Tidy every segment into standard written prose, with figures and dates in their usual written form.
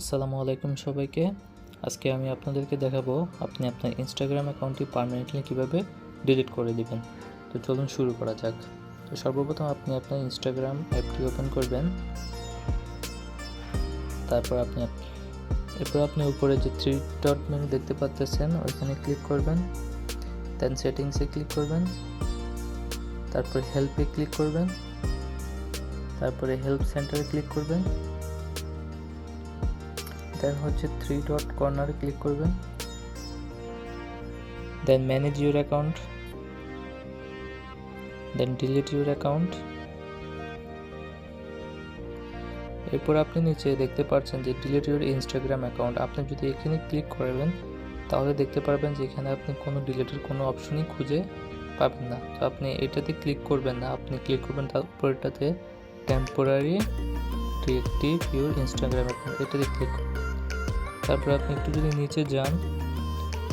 আসসালামু আলাইকুম সবাইকে। আজকে আমি আপনাদেরকে দেখাবো আপনি আপনার ইনস্টাগ্রাম অ্যাকাউন্টটি পার্মানেন্টলি কিভাবে ডিলিট করে দিবেন। তো চলুন শুরু করা যাক। তো সর্বপ্রথম আপনি আপনার ইনস্টাগ্রাম অ্যাপটি ওপেন করবেন। এরপর আপনি উপরে যে 3 ডট মেনু দেখতে পাচ্ছেন ওইখানে ক্লিক করবেন, দেন সেটিংসে ক্লিক করবেন, তারপরে হেল্পে ক্লিক করবেন, তারপরে হেল্প সেন্টারে ক্লিক করবেন, দেন 3 ডট কর্নারে ক্লিক করবেন, then manage your account, then delete your account. এরপর আপনি নিচে দেখতে পাচ্ছেন যে ডিলিট ইউর ইনস্টাগ্রাম অ্যাকাউন্ট। আপনি যদি এখানে ক্লিক করবেন তাহলে দেখতে পারবেন যে এখানে আপনি কোনো ডিলিটের কোনো অপশনই খুঁজে পাবেন না। তো আপনি এটাতে ক্লিক করবেন না, আপনি ক্লিক করবেন তারপর এটাতে temporary deactive your Instagram account, এটাতে ক্লিক করবেন। তারপর আপনি একটু যদি নিচে যান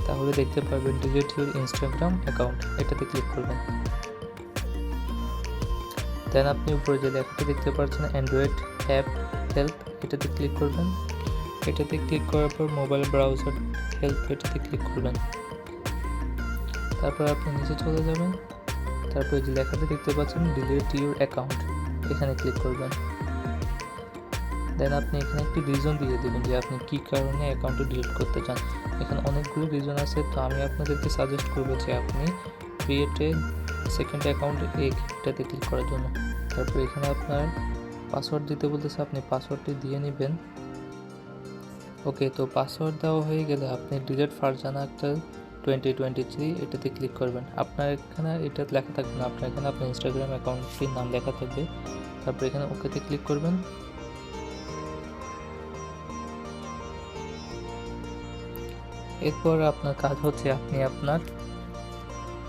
তাহলে দেখতে পারবেন ডিলিট ইউর ইনস্টাগ্রাম অ্যাকাউন্ট, এটাতে ক্লিক করবেন। দেন আপনি উপরে যে লেখাটা দেখতে পাচ্ছেন অ্যান্ড্রয়েড অ্যাপ হেল্প, এটাতে ক্লিক করবেন। এটাতে ক্লিক করার পর মোবাইল ব্রাউজার হেল্প, এটাতে ক্লিক করবেন। তারপর আপনি নিচে চলে যাবেন, তারপর যে লেখাটা দেখতে পাচ্ছেন ডিলিট ইউর অ্যাকাউন্ট, এখানে ক্লিক করবেন। দেন আপনি এখানে একটি রিজন দিয়ে দেবেন যে আপনি কী কারণে অ্যাকাউন্টটি ডিলিট করতে চান। এখানে অনেকগুলো রিজন আছে, তো আমি আপনাদেরকে সাজেস্ট করবো যে আপনি ক্রিয়েট এ সেকেন্ড অ্যাকাউন্ট এটাতে ক্লিক করার জন্য। তারপর এখানে আপনার পাসওয়ার্ড দিতে বলতেছে, আপনি পাসওয়ার্ডটি দিয়ে নেবেন। ওকে, তো পাসওয়ার্ড দেওয়া হয়ে গেলে আপনি ডিলিট ফারজানা আক্তার 2023 এটাতে ক্লিক করবেন। আপনার এখানে এটা লেখা থাকবে না, আপনার এখানে আপনার ইনস্টাগ্রাম অ্যাকাউন্টটির নাম লেখা থাকবে। তারপর এখানে ওকেতে ক্লিক করবেন। এরপর আপনার কাজ হচ্ছে আপনি আপনার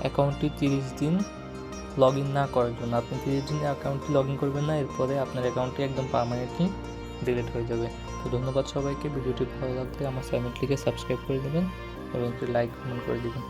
অ্যাকাউন্টটি 30 দিন লগ ইন না করার জন্য, আপনি 30 দিন অ্যাকাউন্টটি লগ ইন করবেন না, এরপরে আপনার অ্যাকাউন্টটি একদম পার্মানেন্টলি ডিলিট হয়ে যাবে। তো ধন্যবাদ সবাইকে। ভিডিওটি ভালো লাগলে আমার চ্যানেলটিকে সাবস্ক্রাইব করে দেবেন এবং একটি লাইক কমেন্ট করে দেবেন।